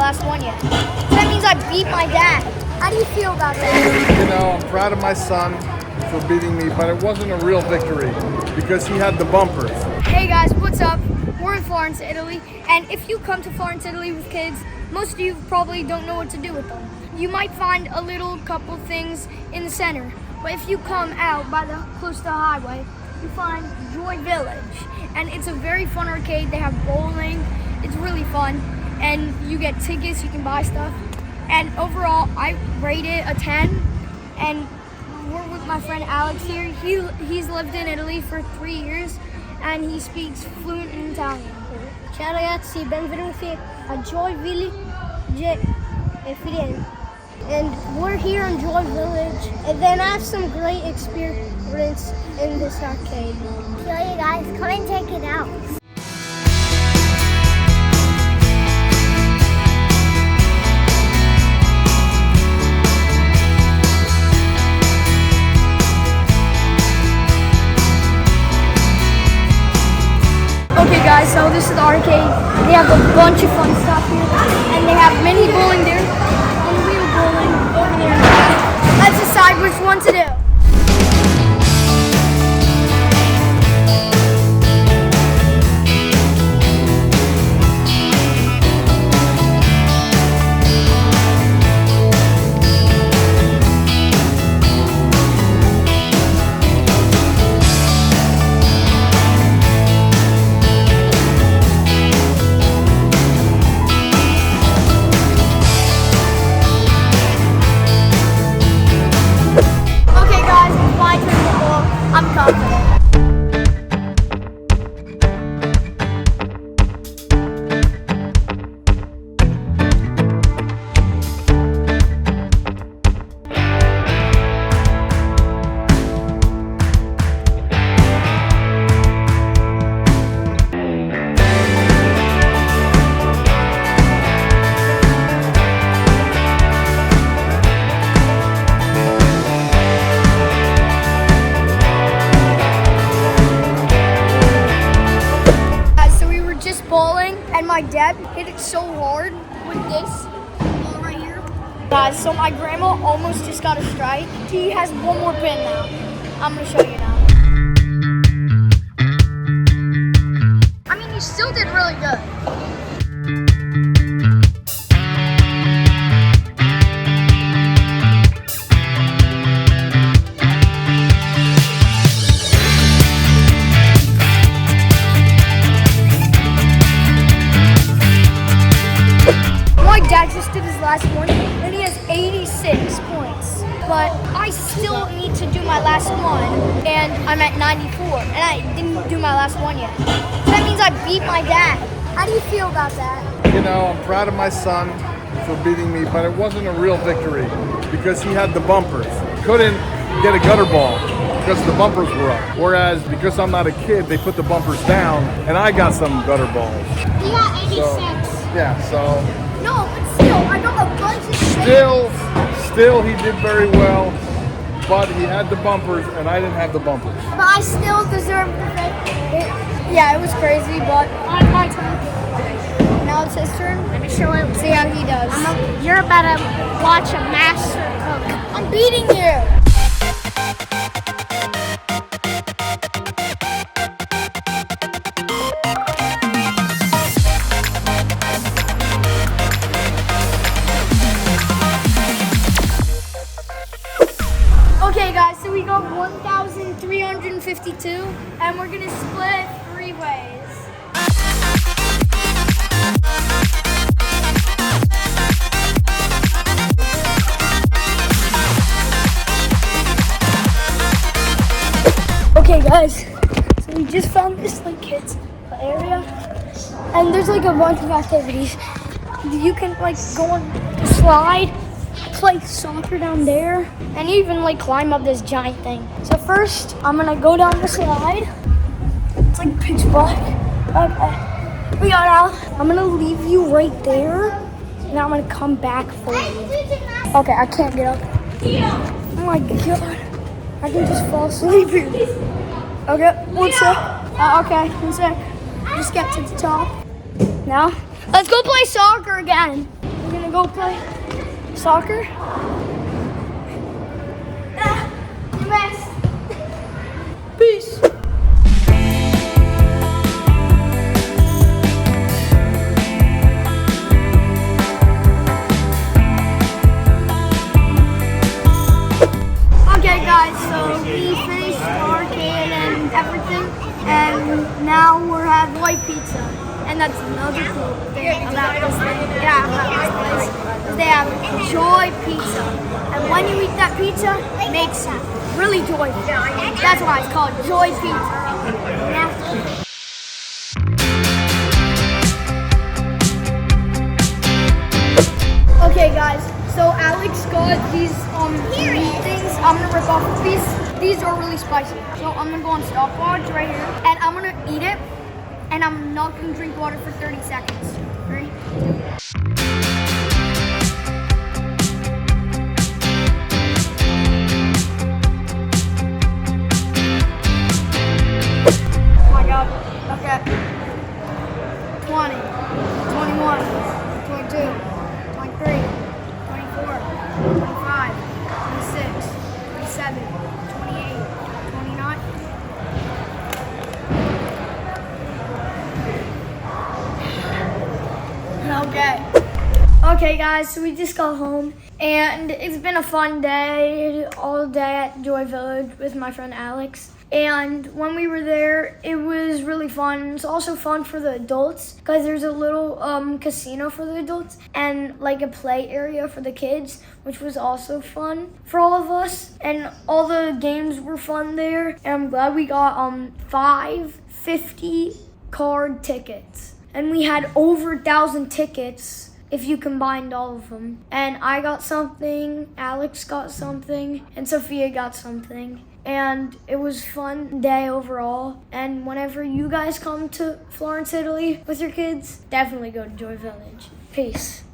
last one yet. That means I beat my dad. How do you feel about that? You know, I'm proud of my son for beating me, but it wasn't a real victory because he had the bumpers. Hey guys, what's up? We're in Florence, Italy, and if you come to Florence, Italy with kids, most of you probably don't know what to do with them. You might find a little couple things in the center, but if you come out by close to the highway, you find Joy Village, and it's a very fun arcade. They have bowling. It's really fun, and you get tickets. You can buy stuff, and overall, I rate it a 10. And we're with my friend Alex here. He's lived in Italy for 3 years, and he speaks fluent in Italian. Ciao ragazzi, benvenuti a Joy Village Firenze. And we're here in Joy Village, and then I have some great experience in this arcade. So you guys, come and check it out. Okay guys, so this is the arcade. They have a bunch of fun stuff here, and they have mini bowling there, and wheel bowling over there. Let's decide which one to do. I'm confident. And my dad hit it so hard with this ball right here. Guys, so my grandma almost just got a strike. He has one more pin now. I'm gonna show you now. I mean, he still did really good. Dad just did his last one, and he has 86 points. But I still need to do my last one, and I'm at 94, and I didn't do my last one yet. So that means I beat my dad. How do you feel about that? You know, I'm proud of my son for beating me, but it wasn't a real victory because he had the bumpers. Couldn't get a gutter ball because the bumpers were up. Whereas because I'm not a kid, they put the bumpers down, and I got some gutter balls. You got 86. So, yeah, so... No, but still, I got a bunch of Still, he did very well, but he had the bumpers, and I didn't have the bumpers. But I still deserve the victory. Yeah, it was crazy, but on my turn. Now it's his turn. Let me show him. See how he does. You're about to watch a master cook. I'm beating you. Okay guys, so we got 1,352, and we're gonna split 3 ways. Okay guys, so we just found this like kids area, and there's like a bunch of activities. You can like go on the slide, play soccer down there, and even like climb up this giant thing. So first, I'm gonna go down the slide. It's like pitch black. Okay, we got out. I'm gonna leave you right there, and I'm gonna come back for you. Okay, I can't get up. Oh my god, I can just fall asleep here. Okay, one sec. Okay, one sec. Just get to the top. Now, let's go play soccer again. gonna go play soccer. You missed. Peace. Okay guys, so we finished arcade and everything, and now we're having white pizza. And that's another cool thing about this thing. Yeah, about this place. They have Joy Pizza. And when you eat that pizza, it makes you really joyful. That's why it's called Joy Pizza. Yeah. Okay guys, so Alex got these meat things. I'm gonna rip off a piece. These are really spicy. So I'm gonna go on stopwatch right here, and I'm gonna eat it, and I'm not gonna drink water for 30 seconds. Ready? Oh my god. Okay. 20, 21, 22, 23, 24, 25, 26, 27, 28, 29. Okay guys, so we just got home and it's been a fun day, all day at Joy Village with my friend Alex. And when we were there, it was really fun. It's also fun for the adults because there's a little casino for the adults and like a play area for the kids, which was also fun for all of us. And all the games were fun there. And I'm glad we got 5 50 card tickets. And we had over 1,000 tickets if you combined all of them. And I got something, Alex got something, and Sofia got something. And it was a fun day overall. And whenever you guys come to Florence, Italy with your kids, definitely go to Joy Village. Peace.